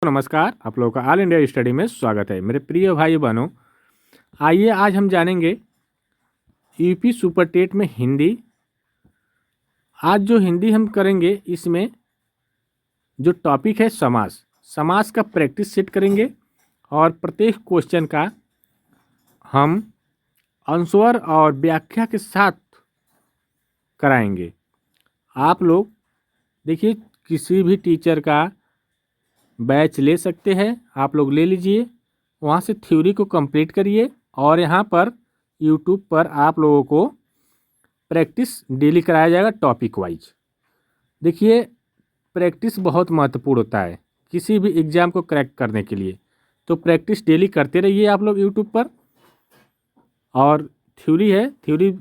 नमस्कार, आप लोगों का ऑल इंडिया स्टडी में स्वागत है। मेरे प्रिय भाई बहनों, आइए आज हम जानेंगे यूपी सुपर टेट में हिंदी। आज जो हिंदी हम करेंगे इसमें जो टॉपिक है समास, समास का प्रैक्टिस सेट करेंगे और प्रत्येक क्वेश्चन का हम आंसर और व्याख्या के साथ कराएंगे। आप लोग देखिए, किसी भी टीचर का बैच ले सकते हैं, आप लोग ले लीजिए, वहाँ से थ्योरी को कंप्लीट करिए और यहाँ पर यूट्यूब पर आप लोगों को प्रैक्टिस डेली कराया जाएगा टॉपिक वाइज। देखिए, प्रैक्टिस बहुत महत्वपूर्ण होता है किसी भी एग्ज़ाम को क्रैक करने के लिए, तो प्रैक्टिस डेली करते रहिए आप लोग यूट्यूब पर। और थ्योरी है, थ्योरी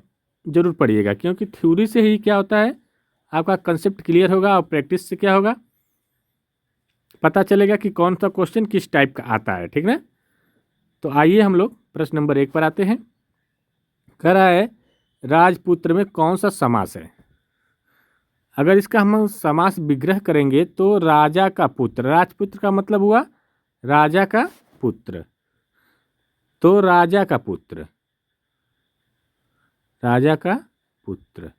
ज़रूर पढ़िएगा, क्योंकि थ्योरी से ही क्या होता है, आपका कंसेप्ट क्लियर होगा और प्रैक्टिस से क्या होगा, पता चलेगा कि कौन सा क्वेश्चन किस टाइप का आता है। ठीक ना। तो आइए हम लोग प्रश्न नंबर 1 पर आते हैं। कह रहा है राजपुत्र में कौन सा समास है। अगर इसका हम समास विग्रह करेंगे तो राजा का पुत्र, राजपुत्र का मतलब हुआ राजा का पुत्र, तो राजा का पुत्र, राजा का पुत्र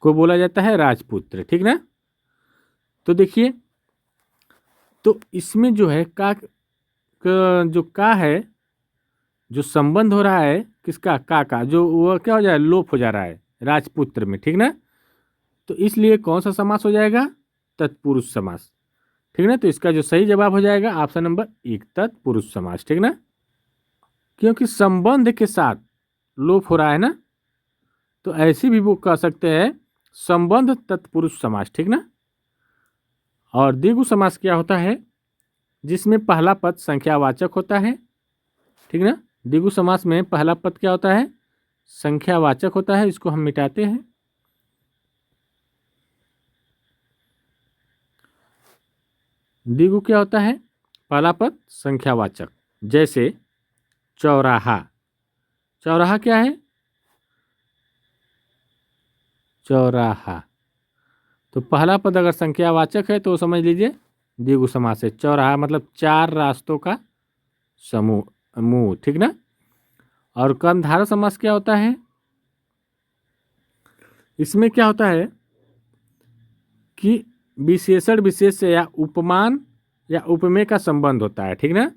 को बोला जाता है राजपुत्र। ठीक ना। तो देखिए, तो इसमें जो है जो का है, जो संबंध हो रहा है किसका, का जो वो क्या हो जाए, लोप हो जा रहा है राजपुत्र में। ठीक ना। तो इसलिए कौन सा समास हो जाएगा, तत्पुरुष समास। ठीक ना। तो इसका जो सही जवाब हो जाएगा ऑप्शन नंबर 1, तत्पुरुष समास। ठीक ना। क्योंकि संबंध के साथ लोप हो रहा है ना, तो ऐसी भी वो कह सकते हैं संबंध तत्पुरुष समास। ठीक ना। और द्विगु समास क्या होता है, जिसमें पहला पद संख्यावाचक होता है। ठीक ना। द्विगु समास में पहला पद क्या होता है, संख्यावाचक होता है। इसको हम मिटाते हैं। द्विगु क्या होता है, पहला पद संख्यावाचक। जैसे चौराहा, चौराहा क्या है, चौराहा। तो पहला पद अगर संख्यावाचक है तो समझ लीजिए द्विगु समास है। चौराहा मतलब 4 रास्तों का समूह। ठीक ना। और कर्मधारय समास क्या होता है, इसमें क्या होता है कि विशेषण विशेष से या उपमान या उपमेय का संबंध होता है। ठीक ना।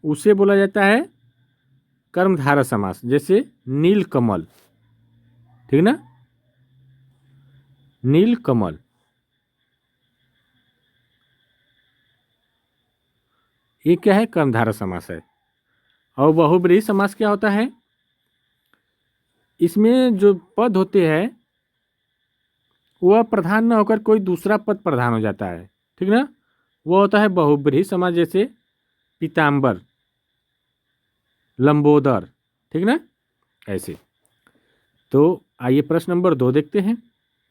उसे बोला जाता है कर्मधारय समास। जैसे नीलकमल। ठीक ना, नीलकमल, ये क्या है, कर्मधारय समास है। और बहुब्रीहि समास क्या होता है, इसमें जो पद होते हैं वह प्रधान न होकर कोई दूसरा पद प्रधान हो जाता है। ठीक ना। वो होता है बहुब्रीहि समास। जैसे पीताम्बर, लंबोदर। ठीक ना, ऐसे। तो आइए प्रश्न नंबर 2 देखते हैं।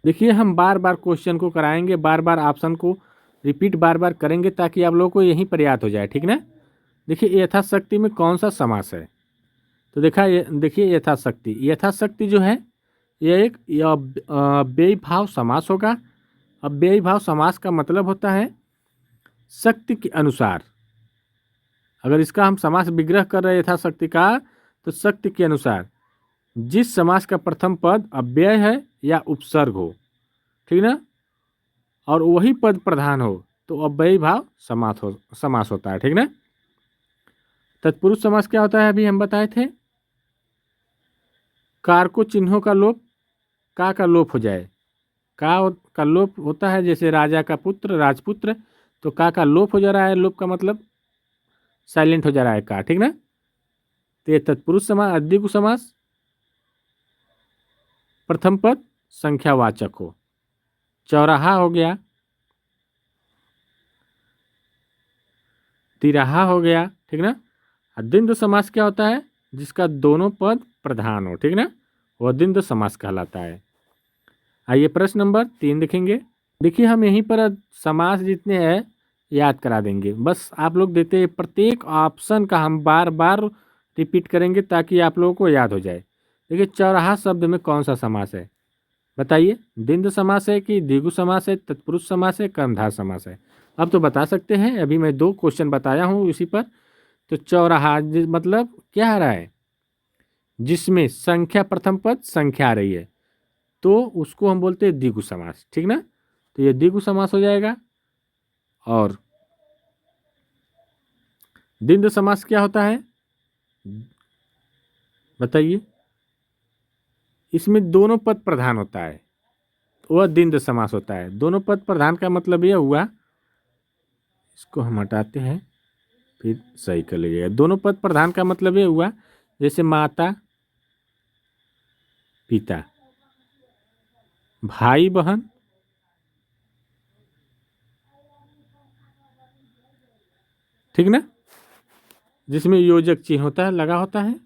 देखिए, हम बार बार क्वेश्चन को कराएंगे, बार बार ऑप्शन को रिपीट बार बार करेंगे ताकि आप लोगों को यहीं पर याद हो जाए। ठीक ना। देखिए, यथाशक्ति में कौन सा समास है, तो देखिए यथाशक्ति, यथाशक्ति जो है यह एक अव्ययी भाव समास होगा। अव्ययी भाव समास का मतलब होता है शक्ति के अनुसार। अगर इसका हम समास विग्रह कर रहे यथाशक्ति का, तो शक्ति के अनुसार जिस समास का प्रथम पद अव्यय है या उपसर्ग हो, ठीक ना, और वही पद प्रधान हो, तो अव्ययी भाव समास होता है। ठीक ना। तत्पुरुष समास क्या होता है, अभी हम बताए थे, कारको चिन्हों का लोप, का लोप हो जाए। का लोप होता है, जैसे राजा का पुत्र, राजपुत्र, तो का लोप हो जा रहा है। लोप का मतलब साइलेंट हो जा रहा है का। ठीक ना। तो ये तत्पुरुष समास। द्विगु समास, प्रथम पद संख्यावाचक हो। चौराहा हो गया, तिराहा हो गया। ठीक ना। द्वंद्व समास क्या होता है, जिसका दोनों पद प्रधान हो। ठीक ना, वह द्वंद्व समास कहलाता है। आइए प्रश्न नंबर 3 देखेंगे। देखिए, हम यहीं पर समास जितने हैं याद करा देंगे, बस आप लोग देते हैं प्रत्येक ऑप्शन का हम बार बार रिपीट करेंगे ताकि आप लोगों को याद हो जाए। देखिए, चौराहा शब्द में कौन सा समास है, बताइए। द्वंद्व समास है कि द्विगु समास है, तत्पुरुष समास है, कर्मधारय समास है। अब तो बता सकते हैं, अभी मैं 2 क्वेश्चन बताया हूँ इसी पर। तो चौराहा मतलब क्या आ रहा है, जिसमें संख्या प्रथम पद संख्या आ रही है, तो उसको हम बोलते हैं द्विगु समास, ठीक ना। तो ये द्विगु समास हो जाएगा। और द्वंद्व समास क्या होता है बताइए, इसमें दोनों पद प्रधान होता है, वह द्वंद्व समास होता है। दोनों पद प्रधान का मतलब यह हुआ, इसको हम हटाते हैं फिर सही कर लीजिएगा। दोनों पद प्रधान का मतलब ये हुआ, जैसे माता पिता, भाई बहन, ठीक ना, जिसमें योजक चिन्ह होता है, लगा होता है,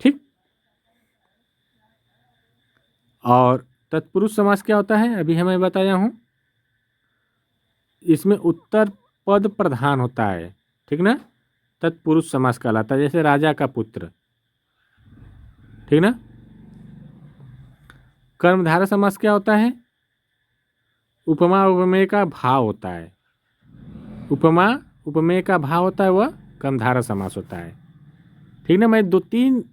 ठीक। और तत्पुरुष समास क्या होता है, अभी हमें बताया हूं, इसमें उत्तर पद प्रधान होता है, ठीक ना, तत्पुरुष समास कहलाता है। जैसे राजा का पुत्र, ठीक ना। कर्मधारय समास क्या होता है, उपमा उपमेय का भाव होता है, उपमा उपमेय का भाव होता है, वह कर्मधारय समास होता है, ठीक ना। मैं 2-3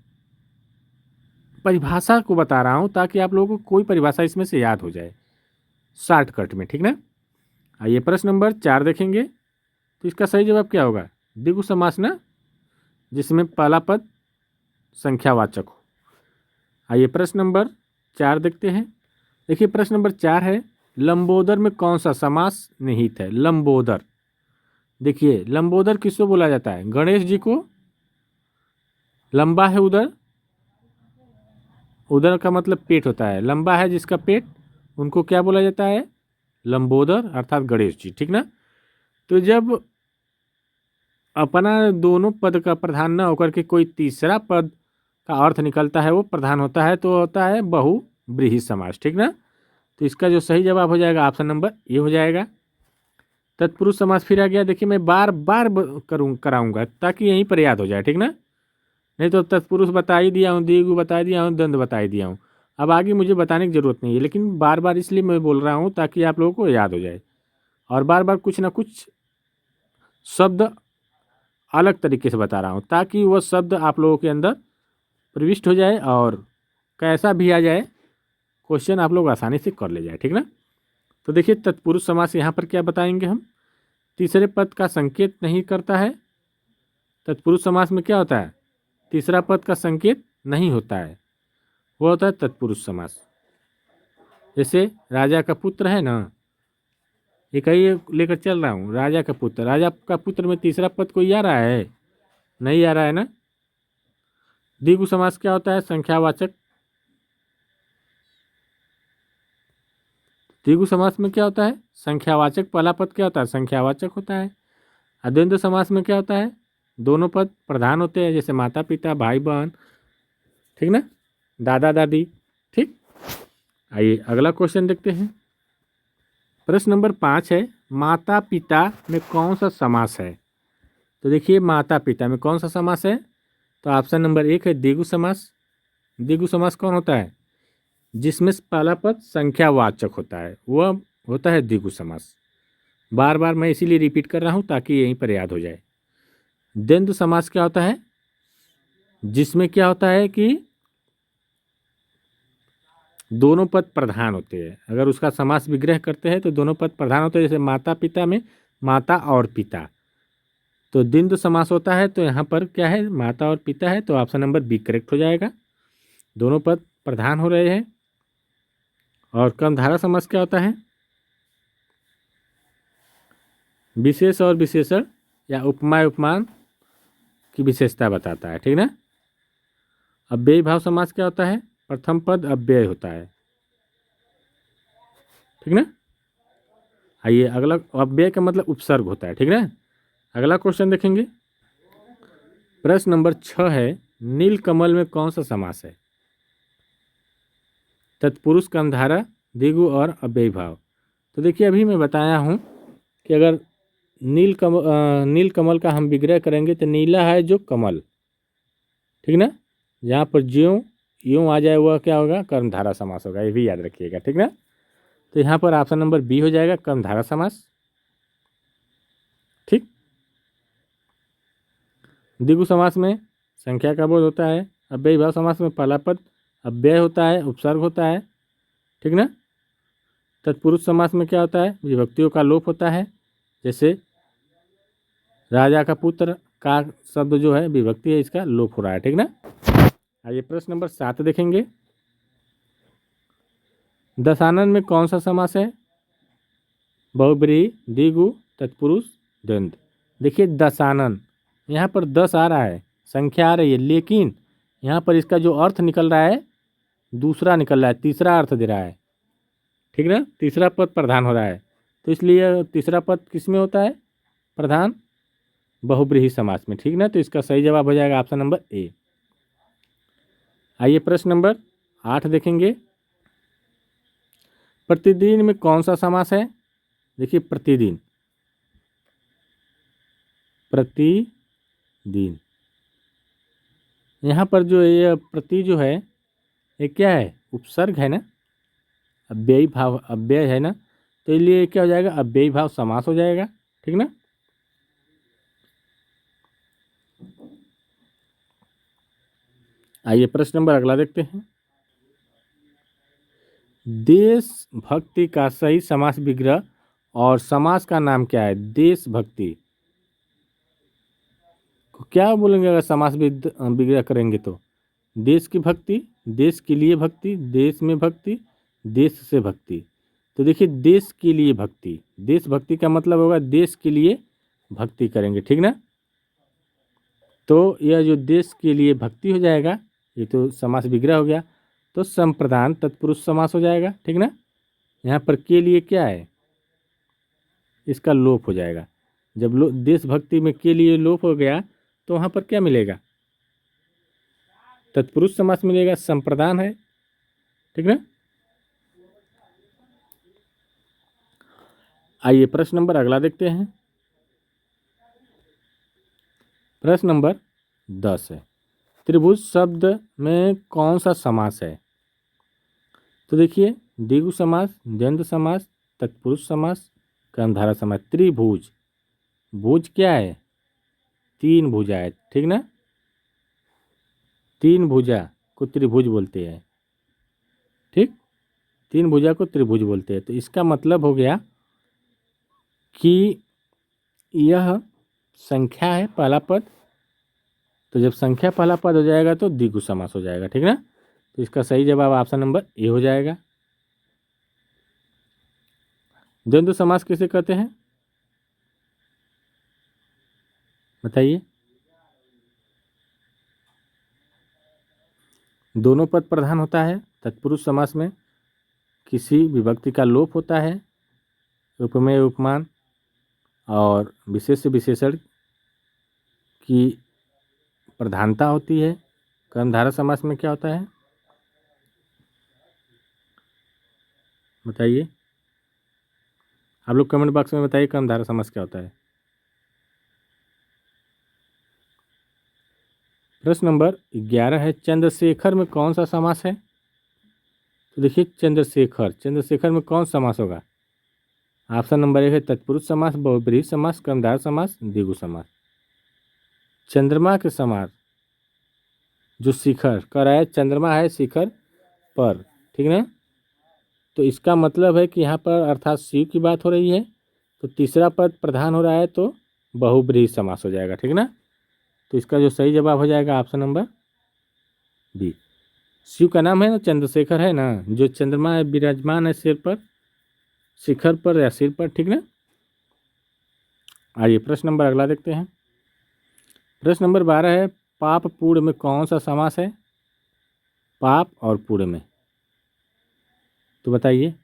परिभाषा को बता रहा हूं ताकि आप लोगों को कोई परिभाषा इसमें से याद हो जाए शॉर्टकट में, ठीक ना। आइए प्रश्न नंबर 4 देखेंगे। तो इसका सही जवाब क्या होगा, द्विगु समास ना, जिसमें पहला पद संख्यावाचक हो। आइए प्रश्न नंबर 4 देखते हैं। देखिए प्रश्न नंबर 4 है, लंबोदर में कौन सा समास निहित है। लंबोदर, देखिए लंबोदर किसको बोला जाता है, गणेश जी को। लंबा है उदर, उदर का मतलब पेट होता है, लंबा है जिसका पेट, उनको क्या बोला जाता है, लंबोदर अर्थात गणेश जी, ठीक ना। तो जब अपना दोनों पद का प्रधान न होकर के कोई तीसरा पद का अर्थ निकलता है वो प्रधान होता है, तो होता है बहुव्रीहि समास, ठीक ना। तो इसका जो सही जवाब हो जाएगा ऑप्शन नंबर ये हो जाएगा। तत्पुरुष समास फिर आ गया। देखिए मैं बार बार कराऊंगा ताकि यहीं पर याद हो जाए, ठीक ना। नहीं तो तत्पुरुष बता ही दिया हूँ, द्विगु बता दिया हूँ, द्वंद्व बता ही दिया हूँ, अब आगे मुझे बताने की जरूरत नहीं है, लेकिन बार बार इसलिए मैं बोल रहा हूँ ताकि आप लोगों को याद हो जाए, और बार बार कुछ ना कुछ शब्द अलग तरीके से बता रहा हूँ ताकि वह शब्द आप लोगों के अंदर प्रविष्ट हो जाए, और कैसा भी आ जाए क्वेश्चन आप लोग आसानी से कर ले जाए, ठीक ना। तो देखिए तत्पुरुष समास यहाँ पर क्या बताएंगे हम, तीसरे पद का संकेत नहीं करता है। तत्पुरुष समास में क्या होता है, तीसरा पद का संकेत नहीं होता है, वो होता है तत्पुरुष समास। जैसे राजा का पुत्र है ना, एक ही लेकर चल रहा हूँ, राजा का पुत्र, राजा का पुत्र में तीसरा पद कोई आ रहा है, नहीं आ रहा है ना। द्विगु समास क्या होता है, संख्यावाचक। द्विगु समास में क्या होता है, संख्यावाचक, पहला पद क्या होता है, संख्यावाचक होता है। द्वंद्व समास में क्या होता है, दोनों पद प्रधान होते हैं, जैसे माता पिता, भाई बहन, ठीक ना, दादा दादी, ठीक। आइए अगला क्वेश्चन देखते हैं। प्रश्न नंबर 5 है, माता पिता में कौन सा समास है। तो देखिए माता पिता में कौन सा समास है, तो ऑप्शन नंबर 1 है द्विगु समास। द्विगु समास कौन होता है, जिसमें पहला पद संख्यावाचक होता है, वह होता है द्विगु समास। बार बार मैं इसीलिए रिपीट कर रहा हूँ ताकि यहीं पर याद हो जाए। द्वंद्व समास क्या होता है, जिसमें क्या होता है कि दोनों पद प्रधान होते हैं, अगर उसका समास विग्रह करते हैं तो दोनों पद प्रधान होते हैं। जैसे माता पिता में माता और पिता, तो द्वंद्व समास होता है, तो यहाँ पर क्या है, माता और पिता है, तो ऑप्शन नंबर बी करेक्ट हो जाएगा, दोनों पद प्रधान हो रहे हैं। और कर्मधारय समास क्या होता है, विशेष और विशेषण या उपमा उपमान की विशेषता बताता है, ठीक ना। अव्ययी भाव समास क्या होता है, प्रथम पद अव्यय होता है, ठीक ना। आइए अगला, अव्यय का मतलब उपसर्ग होता है, ठीक ना। अगला क्वेश्चन देखेंगे। प्रश्न नंबर 6 है, नीलकमल में कौन सा समास है। तत्पुरुष, कर्मधारय, द्विगु और अव्ययी भाव। तो देखिए अभी मैं बताया हूँ कि अगर नीलकमल का हम विग्रह करेंगे तो नीला है जो कमल, ठीक ना, जहाँ पर ज्यों यूँ आ जाए वह क्या होगा, कर्मधारय समास होगा, ये भी याद रखिएगा, ठीक ना। तो यहाँ पर ऑप्शन नंबर बी हो जाएगा कर्मधारय समास। ठीक। द्विगु समास में संख्या का बोध होता है। अव्ययी भाव समास में पहला पद अव्यय होता है, उपसर्ग होता है। ठीक ना। तत्पुरुष समास में क्या होता है, विभक्तियों का लोप होता है। जैसे राजा का पुत्र का शब्द जो है विभक्ति है, इसका लोप हो रहा है। ठीक ना। आइए प्रश्न नंबर 7 देखेंगे। दशानन में कौन सा समास है, बहुब्रीहि, द्विगु, तत्पुरुष, द्वंद्व। देखिए दशानन, यहाँ पर 10 आ रहा है, संख्या आ रही है, लेकिन यहाँ पर इसका जो अर्थ निकल रहा है दूसरा निकल रहा है, तीसरा अर्थ दे रहा है। ठीक ना। तीसरा पद प्रधान हो रहा है, तो इसलिए तीसरा पद किस में होता है प्रधान, बहुब्रीहि समास में। ठीक ना। तो इसका सही जवाब हो जाएगा ऑप्शन नंबर ए। आइए प्रश्न नंबर 8 देखेंगे। प्रतिदिन में कौन सा समास है। देखिए प्रतिदिन, प्रतिदिन, यहाँ पर जो ये प्रति जो है ये क्या है, उपसर्ग है ना, अव्ययी भाव अव्यय है ना, तो इसलिए क्या हो जाएगा, अव्ययी भाव समास हो जाएगा। ठीक ना। आइए प्रश्न नंबर अगला देखते हैं। देशभक्ति का सही समास विग्रह और समास का नाम क्या है। देशभक्ति को क्या बोलेंगे अगर समास विग्रह करेंगे तो, देश की भक्ति, देश के लिए भक्ति, देश में भक्ति, देश से भक्ति। तो देखिए देश के लिए भक्ति, देशभक्ति का मतलब होगा देश के लिए भक्ति करेंगे। ठीक ना। तो यह जो देश के लिए भक्ति हो जाएगा ये तो समास विग्रह हो गया, तो संप्रदान तत्पुरुष समास हो जाएगा। ठीक ना। यहाँ पर के लिए क्या है, इसका लोप हो जाएगा। जब देशभक्ति में के लिए लोप हो गया तो वहाँ पर क्या मिलेगा, तत्पुरुष समास मिलेगा, संप्रदान है। ठीक ना। आइए प्रश्न नंबर अगला देखते हैं। प्रश्न नंबर 10 है, त्रिभुज शब्द में कौन सा समास है। तो देखिए द्विगु समास, द्वंद्व समास, तत्पुरुष समास, कर्मधारय समास। त्रिभुज, भुज क्या है, तीन भुजा है। ठीक ना। तीन भुजा को त्रिभुज बोलते हैं। ठीक, तीन भुजा को त्रिभुज बोलते हैं। तो इसका मतलब हो गया कि यह संख्या है पहला पद, तो जब संख्या पहला पद हो जाएगा तो द्विगु समास हो जाएगा। ठीक ना। तो इसका सही जवाब ऑप्शन नंबर ए हो जाएगा। द्वंद्व समास किसे कहते हैं बताइए। दोनों पद प्रधान होता है। तत्पुरुष समास में किसी विभक्ति का लोप होता है, उपमेय उपमान और विशेष विशेषण की प्रधानता होती है। कर्मधारय समास में क्या होता है बताइए, आप लोग कमेंट बॉक्स में बताइए कर्मधारय समास क्या होता है। प्रश्न नंबर 11 है, चंद्रशेखर में कौन सा समास है। तो देखिए चंद्रशेखर, चंद्रशेखर में कौन समास होगा। ऑप्शन नंबर 1 है तत्पुरुष समास, बहुब्रीहि समास, कर्मधारय समास, द्विगु समास। चंद्रमा के समास जो शिखर कर रहा है, चंद्रमा है शिखर पर। ठीक ना। तो इसका मतलब है कि यहाँ पर अर्थात शिव की बात हो रही है, तो तीसरा पद प्रधान हो रहा है तो बहुब्रीहि समास हो जाएगा। ठीक ना। तो इसका जो सही जवाब हो जाएगा ऑप्शन नंबर बी। शिव का नाम है ना चंद्रशेखर है ना, जो चंद्रमा है विराजमान है सिर पर, शिखर पर या सिर पर। ठीक ना। आइए प्रश्न नंबर अगला देखते हैं। प्रश्न नंबर 12 है, पाप पूर्ण में कौन सा समास है। पाप और पूर्ण में तो बताइए,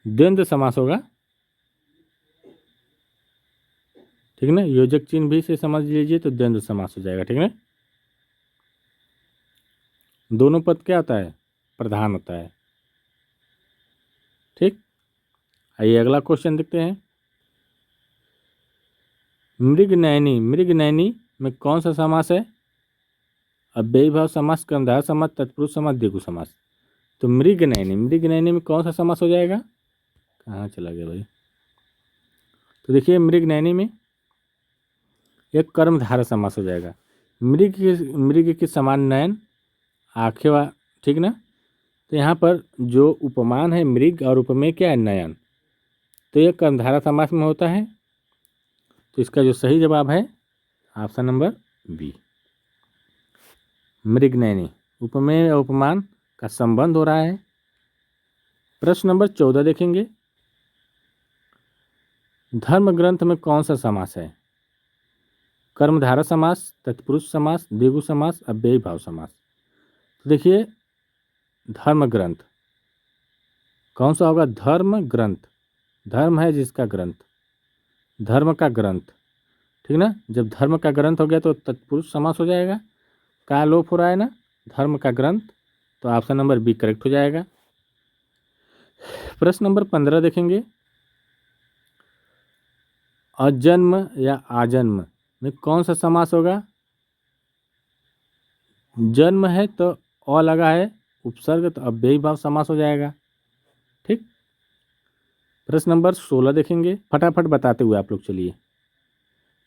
द्वंद्व समास होगा। ठीक ना। योजक चिन्ह भी से समझ लीजिए तो द्वंद्व समास हो जाएगा। ठीक ना। दोनों पद क्या होता है प्रधान होता है। ठीक। आइए अगला क्वेश्चन देखते हैं। मृगनयनी, मृगनयनी में कौन सा समास है। अव्ययी भाव समास, कर्मधारय समास, तत्पुरुष समास, द्विगु समास। तो मृगनयनी में कौन सा समास हो जाएगा, कहाँ चला गया भाई। तो देखिए मृगनयनी में एक कर्मधारय समास हो जाएगा। मृग के समान नयन, आँखें वा, ठीक ना। तो यहाँ पर जो उपमान है मृग और उपमेय क्या है, नयन। तो ये कर्मधारय समास में होता है। तो इसका जो सही जवाब है ऑप्शन नंबर बी, मृगनयनी। उपमेय और उपमान का संबंध हो रहा है। प्रश्न नंबर 14 देखेंगे, धर्म ग्रंथ में कौन सा समास है, कर्मधारय समास, तत्पुरुष समास, द्विगु समास, अव्ययी भाव समास। तो देखिए धर्म ग्रंथ कौन सा होगा, धर्म ग्रंथ, धर्म है जिसका ग्रंथ, धर्म का ग्रंथ, ठीक ना। जब धर्म का ग्रंथ हो गया तो तत्पुरुष समास हो जाएगा, का लोप हो रहा है ना, धर्म का ग्रंथ। तो ऑप्शन नंबर बी करेक्ट हो जाएगा। प्रश्न नंबर 15 देखेंगे, अजन्म या आजन्म में कौन सा समास होगा, जन्म है तो अ लगा है, उपसर्ग तो अव्ययी भाव समास हो जाएगा, ठीक। प्रश्न नंबर 16 देखेंगे, फटाफट बताते हुए आप लोग चलिए।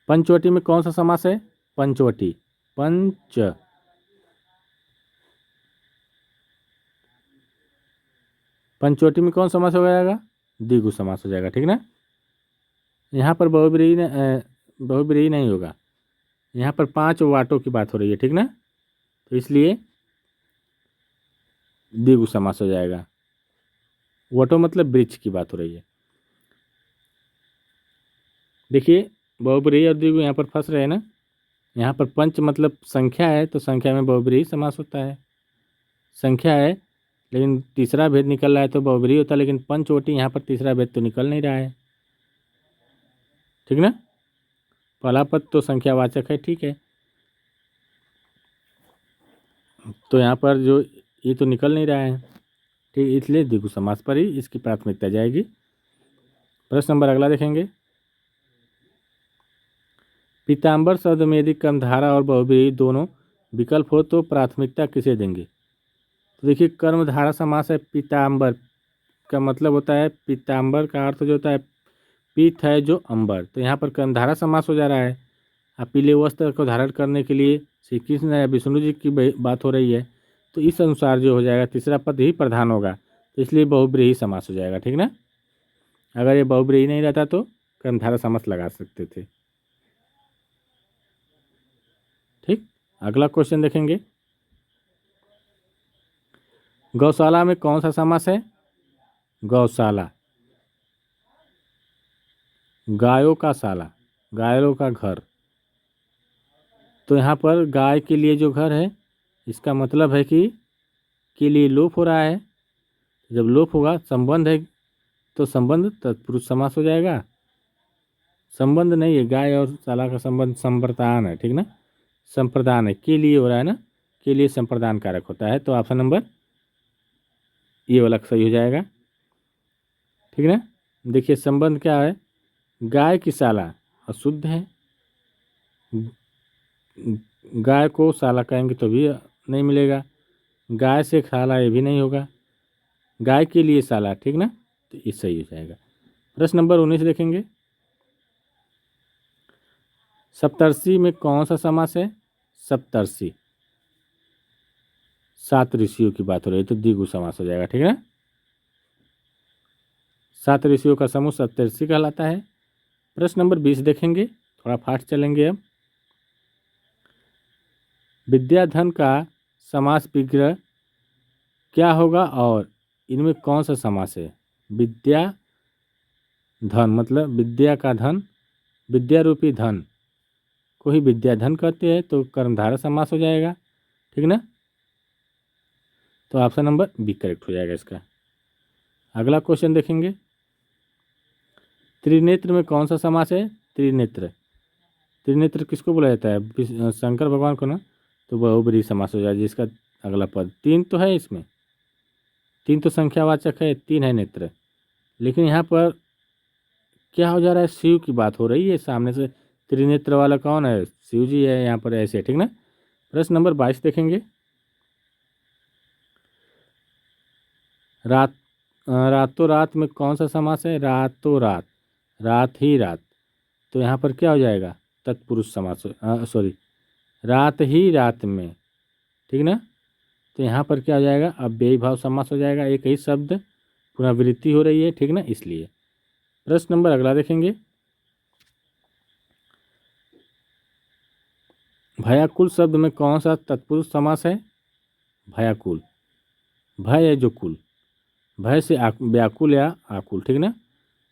पंचवटी में कौन सा समास है, पंचवटी, पंचवटी में कौन समास हो जाएगा, द्विगु समास हो जाएगा, ठीक ना। यहाँ पर बहुब्रीहि नहीं होगा, यहाँ पर 5 वाटों की बात हो रही है, ठीक ना। तो इसलिए द्विगु समास हो जाएगा। वाटो मतलब वृक्ष की बात हो रही है। देखिए बहुब्रीहि और द्विगु यहाँ पर फंस रहे हैं ना। यहाँ पर पंच मतलब संख्या है, तो संख्या में बहुब्रीहि समास होता है, संख्या है, लेकिन तीसरा भेद निकल रहा है तो बहुब्रीहि होता है, लेकिन पंचवटी यहाँ पर तीसरा भेद तो निकल नहीं रहा है, ठीक ना। पहला पद तो संख्यावाचक है, ठीक है। तो यहाँ पर जो ये तो निकल नहीं रहा है, ठीक, इसलिए द्विगु समास पर ही इसकी प्राथमिकता जाएगी। प्रश्न नंबर अगला देखेंगे, पीताम्बर शब्द में यदि कर्मधारा और बहुब्रीहि दोनों विकल्प हो तो प्राथमिकता किसे देंगे। तो देखिए कर्मधारा समास है, पीताम्बर का मतलब होता है, पीताम्बर का अर्थ जो होता है पीत है जो अंबर, तो यहाँ पर कर्मधारा समास हो जा रहा है। अब पीले वस्त्र को धारण करने के लिए श्री कृष्ण या विष्णु जी की बात हो रही है, तो इस अनुसार जो हो जाएगा तीसरा पद ही प्रधान होगा, तो इसलिए बहुब्रीहि समास हो जाएगा, ठीक ना। अगर ये बहुब्रीहि नहीं रहता तो कर्मधारा समास लगा सकते थे, ठीक। अगला क्वेश्चन देखेंगे, गौशाला में कौन सा समास है, गौशाला, गायों का शाला, गायों का घर। तो यहाँ पर गाय के लिए जो घर है, इसका मतलब है कि के लिए लोप हो रहा है। जब लोप होगा संबंध है तो संबंध तत्पुरुष समास हो जाएगा, संबंध नहीं है, गाय और शाला का संबंध संप्रदान है, ठीक ना, संप्रदान है, के लिए हो रहा है ना, के लिए संप्रदान कारक होता है। तो ऑप्शन नंबर ये वाला सही हो जाएगा, ठीक ना। देखिए संबंध क्या है, गाय की शाला अशुद्ध है, गाय को शाला कहेंगे तो भी नहीं मिलेगा, गाय से शाला ये भी नहीं होगा, गाय के लिए शाला, ठीक ना, तो ये सही हो जाएगा। प्रश्न नंबर 19 देखेंगे, सप्तर्षि में कौन सा समास है, सप्तर्षि, 7 ऋषियों की बात हो रही है, तो द्विगु समास हो जाएगा, ठीक है ना। 7 ऋषियों का समूह सप्तर्षि कहलाता है। प्रश्न नंबर 20 देखेंगे, थोड़ा फास्ट चलेंगे अब। विद्याधन का समास विग्रह क्या होगा और इनमें कौन सा समास है, विद्या धन मतलब विद्या का धन, विद्या रूपी धन को ही विद्याधन कहते हैं, तो कर्मधारय समास हो जाएगा, ठीक ना। तो ऑप्शन नंबर बी करेक्ट हो जाएगा इसका। अगला क्वेश्चन देखेंगे, त्रिनेत्र में कौन सा समास है, त्रिनेत्र, त्रिनेत्र किसको बोला जाता है, शंकर भगवान को ना, तो बहुब्रीहि समास हो जाएगा, जिसका अगला पद 3 तो है, इसमें 3 तो संख्यावाचक है, 3 है नेत्र, लेकिन यहाँ पर क्या हो जा रहा है, शिव की बात हो रही है, सामने से त्रिनेत्र वाला कौन है, शिव जी है यहाँ पर, ऐसे, ठीक ना। प्रश्न नंबर 22 देखेंगे, रात रातों रात में कौन सा समास है? रातों रात, रात ही रात। तो यहाँ पर क्या हो जाएगा? तत्पुरुष समास, सॉरी, रात ही रात में, ठीक ना। तो यहाँ पर क्या हो जाएगा? अव्ययी भाव समास हो जाएगा, एक ही शब्द पुनरावृत्ति हो रही है, ठीक ना, इसलिए। प्रश्न नंबर अगला देखेंगे। भयाकुल शब्द में कौन सा तत्पुरुष समास है? भयाकुल, भय है जो कुल, भय से व्याकुल या आकुल, ठीक ना।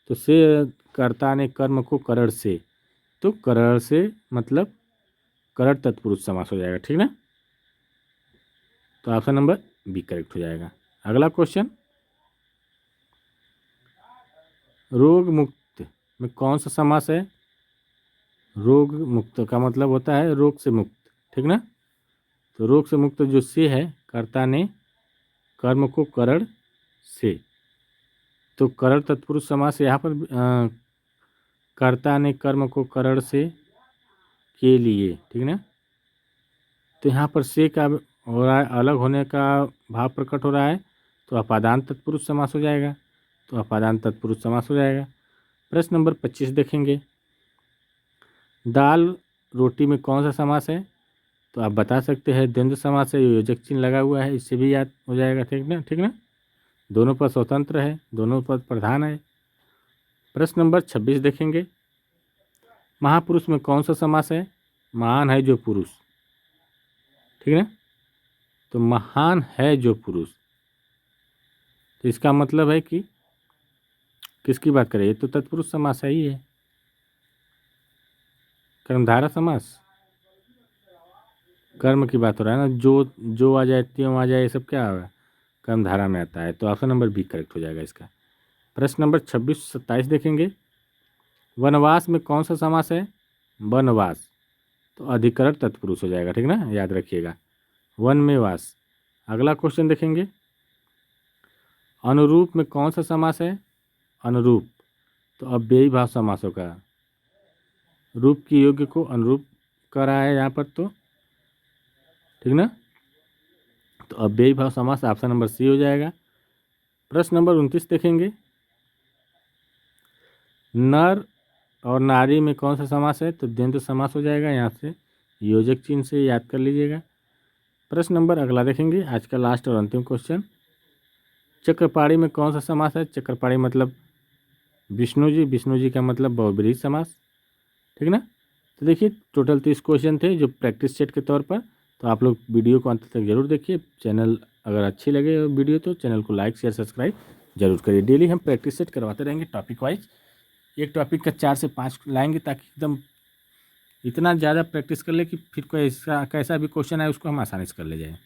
तो से कर्ता ने कर्म को करण से, तो करण से मतलब करण तत्पुरुष समास हो जाएगा, ठीक ना। तो ऑप्शन नंबर बी करेक्ट हो जाएगा। अगला क्वेश्चन, रोग मुक्त में कौन सा समास है? रोग मुक्त का मतलब होता है रोग से मुक्त, ठीक ना। तो रोग से मुक्त जो से है, कर्ता ने कर्म को करण से, तो करण तत्पुरुष समास यहाँ पर कर्ता ने कर्म को करण से के लिए, ठीक ना। तो यहाँ पर से का हो रहा है, अलग होने का भाव प्रकट हो रहा है, तो अपादान तत्पुरुष समास हो जाएगा। तो अपादान तत्पुरुष समास हो जाएगा। प्रश्न नंबर 25 देखेंगे। दाल रोटी में कौन सा समास है? तो आप बता सकते हैं द्वंद्व समास है, योजक चिन्ह लगा हुआ है, इससे भी याद हो जाएगा, ठीक ना, ठीक ना। दोनों पद स्वतंत्र है, दोनों पद प्रधान है। प्रश्न नंबर 26 देखेंगे। महापुरुष में कौन सा समास है? महान है जो पुरुष, ठीक है। तो महान है जो पुरुष, तो इसका मतलब है कि किसकी बात करें? ये तो तत्पुरुष समास है ही है। कर्मधारा समास, कर्म की बात हो रहा है ना, जो आ जाए, त्यों आ जाए, ये सब क्या होगा? कर्मधारा में आता है। तो ऑप्शन नंबर बी करेक्ट हो जाएगा इसका। प्रश्न नंबर 26-27 देखेंगे। वनवास में कौन सा समास है? वनवास, तो अधिकरण तत्पुरुष हो जाएगा, ठीक ना, याद रखिएगा, वन में वास। अगला क्वेश्चन देखेंगे। अनुरूप में कौन सा समास है? अनुरूप, तो अव्ययी भाव समास होगा, रूप की योग्य को अनुरूप कर रहा है यहाँ पर, तो ठीक ना। तो अव्ययी भाव समास ऑप्शन नंबर सी हो जाएगा। प्रश्न नंबर 29 देखेंगे। नर और नारी में कौन सा समास है? तो द्वंद्व समास हो जाएगा, यहाँ से योजक चिन्ह से याद कर लीजिएगा। प्रश्न नंबर अगला देखेंगे, आज का लास्ट और अंतिम क्वेश्चन। चक्रपाणी में कौन सा समास है? चक्रपाणी मतलब विष्णु जी, विष्णु जी का मतलब बहुब्रीहि समास, ठीक ना। तो देखिए टोटल 30 क्वेश्चन थे जो प्रैक्टिस सेट के तौर पर। तो आप लोग वीडियो को अंत तक जरूर देखिए। चैनल अगर अच्छी लगे वीडियो तो चैनल को लाइक शेयर सब्सक्राइब जरूर करिए। डेली हम प्रैक्टिस सेट करवाते रहेंगे टॉपिक वाइज, एक टॉपिक का 4 से 5 लाएंगे, ताकि एकदम इतना ज़्यादा प्रैक्टिस कर ले कि फिर कोई ऐसा कैसा भी क्वेश्चन आए उसको हम आसानी से कर ले जाएँ।